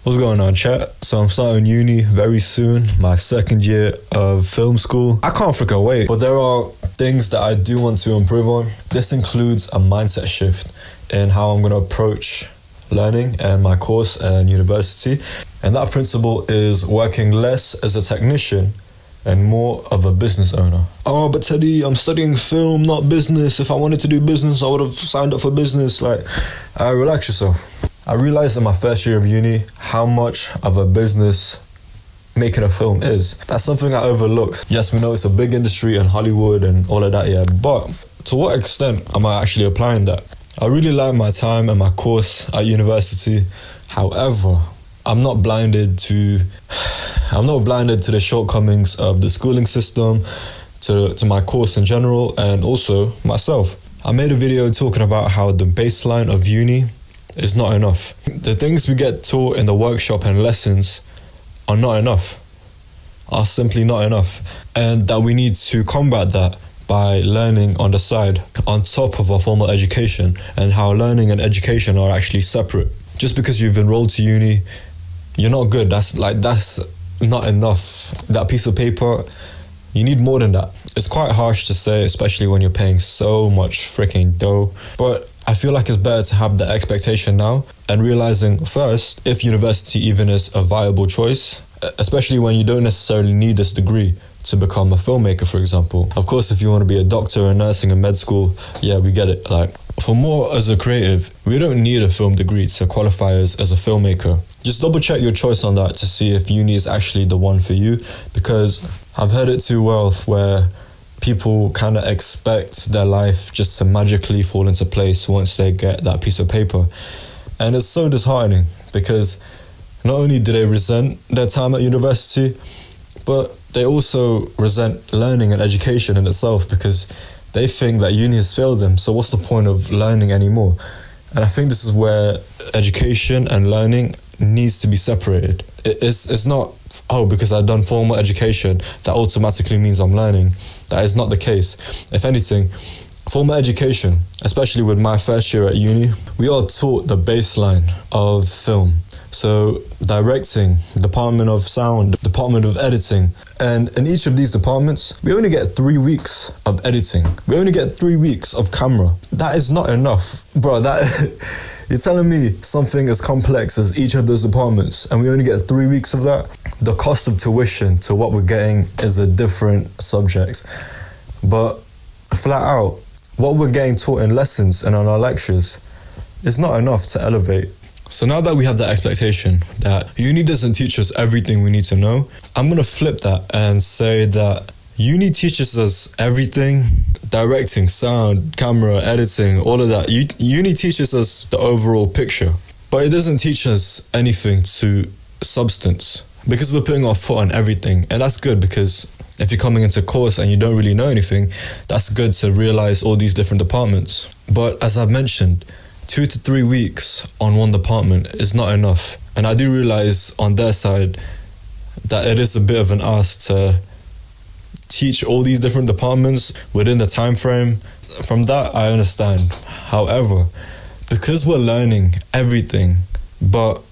What's going on, chat? So I'm starting uni very soon, my second year of film school. I can't freaking wait, but there are things that I do want to improve on. This includes a mindset shift in how I'm going to approach learning and my course and university. And that principle is working less as a technician and more of a business owner. Oh, but Teddy, I'm studying film, not business. If I wanted to do business, I would have signed up for business. Relax yourself. I realized in my first year of uni how much of a business making a film is. That's something I overlooked. Yes, we know it's a big industry in Hollywood and all of that, yeah, but to what extent am I actually applying that? I really like my time and my course at university. However, I'm not blinded to the shortcomings of the schooling system, to my course in general, and also myself. I made a video talking about how the baseline of uni is not enough. The things we get taught in the workshop and lessons are not enough, are simply not enough, and that we need to combat that by learning on the side, on top of our formal education, and how learning and education are actually separate. Just because you've enrolled to uni, you're not good. That's not enough. That piece of paper, you need more than that. It's quite harsh to say, especially when you're paying so much freaking dough, but I feel like it's better to have that expectation now and realizing first if university even is a viable choice, especially when you don't necessarily need this degree to become a filmmaker, for example. Of course, if you want to be a doctor or nursing in med school, yeah, we get it. For more as a creative, we don't need a film degree to qualify as a filmmaker. Just double check your choice on that to see if uni is actually the one for you, because I've heard it too well where people kind of expect their life just to magically fall into place once they get that piece of paper. And it's so disheartening because not only do they resent their time at university, but they also resent learning and education in itself because they think that uni has failed them. So what's the point of learning anymore? And I think this is where education and learning needs to be separated. It's not, because I've done formal education, that automatically means I'm learning. That is not the case. If anything, formal education, especially with my first year at uni, we are taught the baseline of film. So directing, department of sound, department of editing. And in each of these departments, we only get 3 weeks of editing. We only get 3 weeks of camera. That is not enough. Bro, you're telling me something as complex as each of those departments and we only get 3 weeks of that? The cost of tuition to what we're getting is a different subject. But flat out, what we're getting taught in lessons and on our lectures is not enough to elevate. So now that we have that expectation that uni doesn't teach us everything we need to know, I'm going to flip that and say that uni teaches us everything: directing, sound, camera, editing, all of that. Uni teaches us the overall picture, but it doesn't teach us anything to substance because we're putting our foot on everything. And that's good because if you're coming into course and you don't really know anything, that's good to realize all these different departments. But as I've mentioned, 2 to 3 weeks on one department is not enough. And I do realize on their side that it is a bit of an ask to teach all these different departments within the time frame. From that, I understand. However, because we're learning everything, but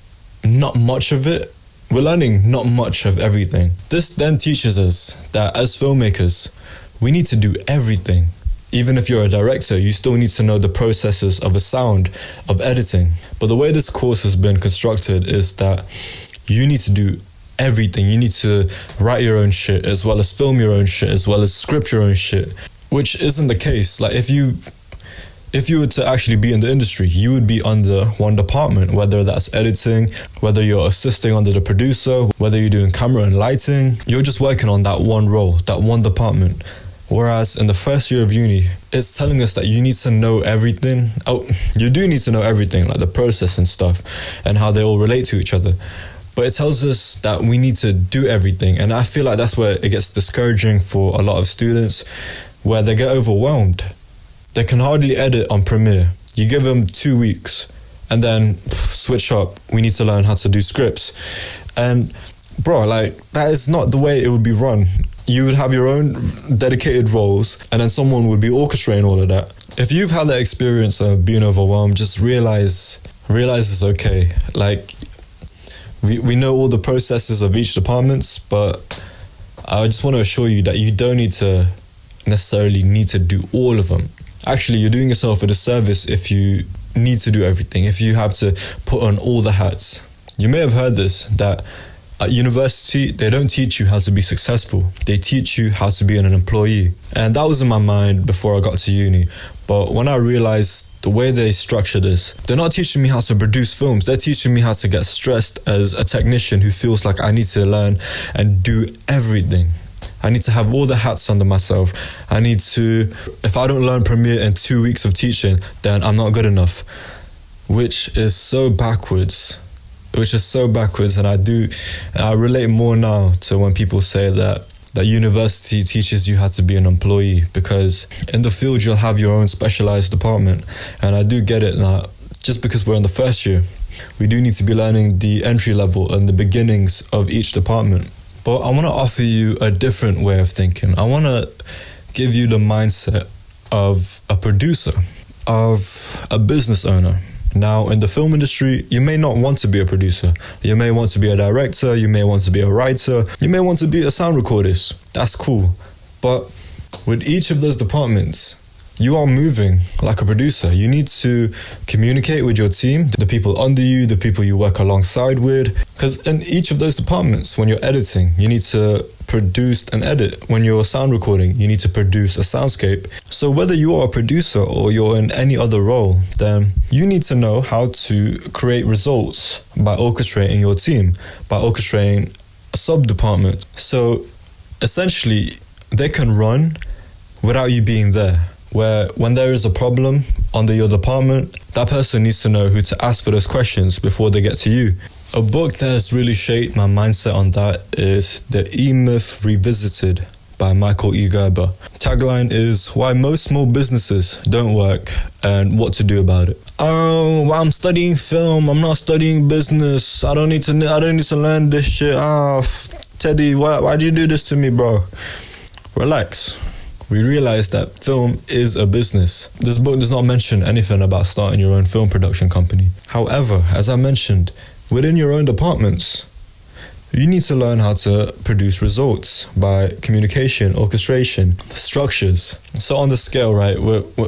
not much of it, we're learning not much of everything. This then teaches us that as filmmakers, we need to do everything. Even if you're a director, you still need to know the processes of a sound, of editing. But the way this course has been constructed is that you need to do everything. You need to write your own shit, as well as film your own shit, as well as script your own shit, which isn't the case. If you were to actually be in the industry, you would be under one department, whether that's editing, whether you're assisting under the producer, whether you're doing camera and lighting. You're just working on that one role, that one department. Whereas in the first year of uni, it's telling us that you need to know everything. You do need to know everything, like the process and stuff and how they all relate to each other. But it tells us that we need to do everything. And I feel like that's where it gets discouraging for a lot of students, where they get overwhelmed. They can hardly edit on Premiere. You give them 2 weeks and then switch up. We need to learn how to do scripts. And bro, that is not the way it would be run. You would have your own dedicated roles and then someone would be orchestrating all of that. If you've had that experience of being overwhelmed, just realize it's okay. We know all the processes of each departments, but I just want to assure you that you don't necessarily need to do all of them. Actually, you're doing yourself a disservice if you need to do everything, if you have to put on all the hats. You may have heard this, that at university, they don't teach you how to be successful. They teach you how to be an employee. And that was in my mind before I got to uni. But when I realized the way they structure this, they're not teaching me how to produce films. They're teaching me how to get stressed as a technician who feels like I need to learn and do everything. I need to have all the hats under myself. I need to, if I don't learn Premiere in 2 weeks of teaching, then I'm not good enough. Which is so backwards. And I relate more now to when people say that university teaches you how to be an employee, because in the field you'll have your own specialized department. And I do get it now, just because we're in the first year, we do need to be learning the entry level and the beginnings of each department. But I want to offer you a different way of thinking. I want to give you the mindset of a producer, of a business owner. Now, in the film industry, you may not want to be a producer. You may want to be a director, you may want to be a writer, you may want to be a sound recordist. That's cool. But with each of those departments, you are moving like a producer. You need to communicate with your team, the people under you, the people you work alongside with. Because in each of those departments, when you're editing, you need to produce and edit. When you're sound recording, you need to produce a soundscape. So whether you are a producer or you're in any other role, then you need to know how to create results by orchestrating your team, by orchestrating a sub-department. So essentially, they can run without you being there. Where when there is a problem under your department, that person needs to know who to ask for those questions before they get to you. A book that has really shaped my mindset on that is The E-Myth Revisited by Michael E. Gerber. Tagline is Why Most Small Businesses Don't Work and What to Do About It. Oh, I'm studying film, I'm not studying business. I don't need to learn this shit. Teddy, why'd you do this to me, bro? Relax. We realize that film is a business. This book does not mention anything about starting your own film production company. However, as I mentioned, within your own departments, you need to learn how to produce results by communication, orchestration, structures. So on the scale, right,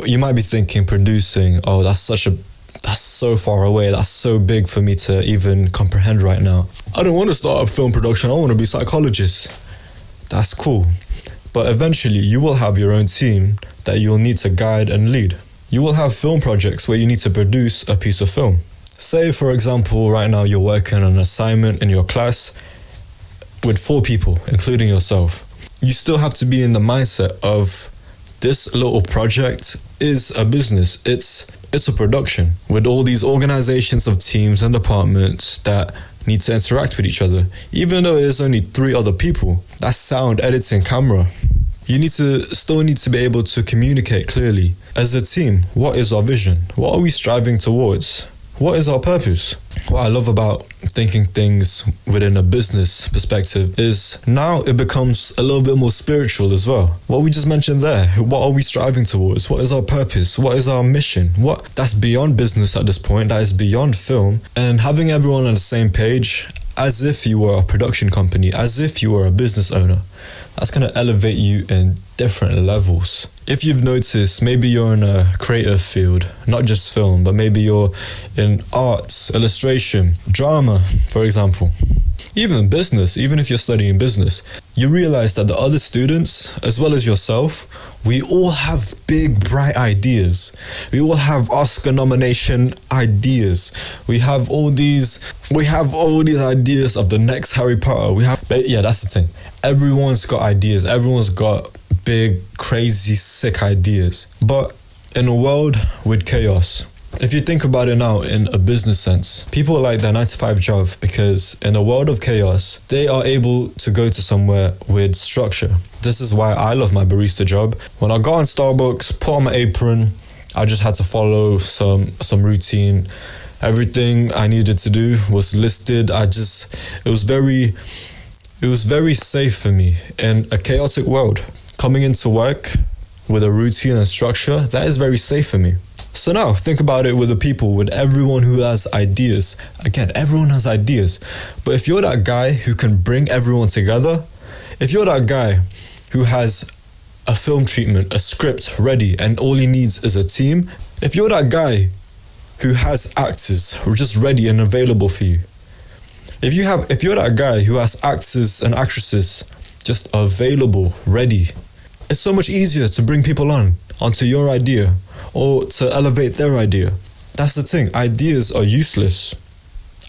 you might be thinking producing, oh, that's so far away, that's so big for me to even comprehend right now. I don't want to start a film production, I want to be a psychologist. That's cool. But eventually you will have your own team that you'll need to guide and lead. You will have film projects where you need to produce a piece of film. Say, for example, right now you're working on an assignment in your class with 4 people, including yourself. You still have to be in the mindset of this little project is a business. It's a production with all these organizations of teams and departments that need to interact with each other. Even though there's only 3 other people, that's sound, editing, camera. You still need to be able to communicate clearly. As a team, what is our vision? What are we striving towards? What is our purpose? What I love about thinking things within a business perspective is now it becomes a little bit more spiritual as well. What we just mentioned there, what are we striving towards? What is our purpose? What is our mission? That's beyond business at this point, that is beyond film. And having everyone on the same page, as if you were a production company, as if you were a business owner, that's going to elevate you in different levels. If you've noticed, maybe you're in a creative field, not just film, but maybe you're in arts, illustration, drama, for example. Even business, even if you're studying business, you realize that the other students, as well as yourself, we all have big, bright ideas. We all have Oscar nomination ideas. We have all these ideas of the next Harry Potter. That's the thing. Everyone's got ideas. Everyone's got big, crazy, sick ideas. But in a world with chaos, if you think about it now in a business sense, people like their 9-to-5 job because in a world of chaos, they are able to go to somewhere with structure. This is why I love my barista job. When I got on Starbucks, put on my apron, I just had to follow some routine. Everything I needed to do was listed. It was very safe for me in a chaotic world. Coming into work with a routine and structure, that is very safe for me. So now think about it with the people, with everyone who has ideas. Again, everyone has ideas. But if you're that guy who can bring everyone together, if you're that guy who has a film treatment, a script ready, and all he needs is a team, if you're that guy who has actors who are just ready and available for you, if you're that guy who has actors and actresses just available, ready, it's so much easier to bring people onto your idea or to elevate their idea. That's the thing. Ideas are useless.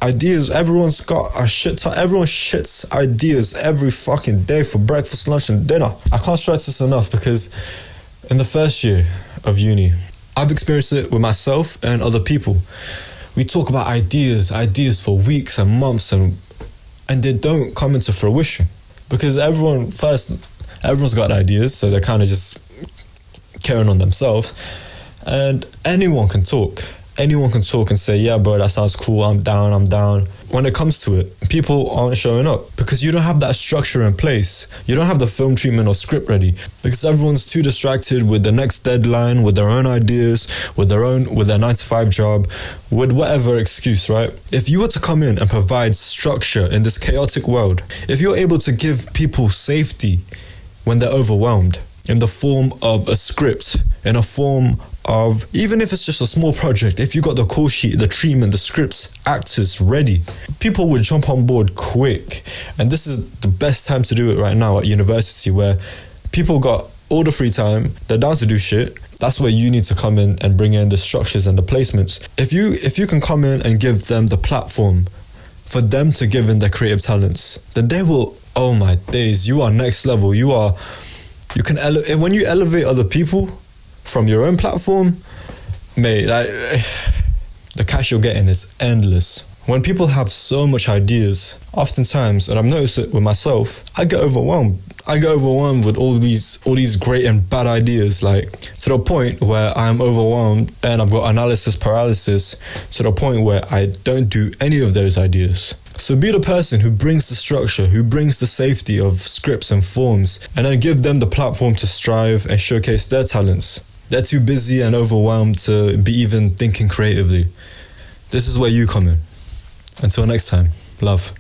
Ideas, everyone's got a shit ton. Everyone shits ideas every fucking day for breakfast, lunch, and dinner. I can't stress this enough because in the first year of uni, I've experienced it with myself and other people. We talk about ideas for weeks and months, and they don't come into fruition because everyone's got ideas, so they're kind of just carrying on themselves. And anyone can talk and say, yeah, bro, that sounds cool, I'm down. When it comes to it, people aren't showing up because you don't have that structure in place. You don't have the film treatment or script ready because everyone's too distracted with the next deadline, with their own ideas, with their 9-to-5 job, with whatever excuse, right? If you were to come in and provide structure in this chaotic world, if you're able to give people safety when they're overwhelmed in the form of a script, in a form of, even if it's just a small project, if you got the call sheet, the treatment, the scripts, actors ready, people would jump on board quick. And this is the best time to do it right now at university, where people got all the free time, they're down to do shit. That's where you need to come in and bring in the structures and the placements. If you can come in and give them the platform for them to give in their creative talents, then they will, oh my days, you are next level. When you elevate other people from your own platform, mate, the cash you're getting is endless. When people have so much ideas, oftentimes, and I've noticed it with myself, I get overwhelmed. With all these great and bad ideas, like to the point where I'm overwhelmed and I've got analysis paralysis to the point where I don't do any of those ideas. So be the person who brings the structure, who brings the safety of scripts and forms, and then give them the platform to strive and showcase their talents. They're too busy and overwhelmed to be even thinking creatively. This is where you come in. Until next time, love.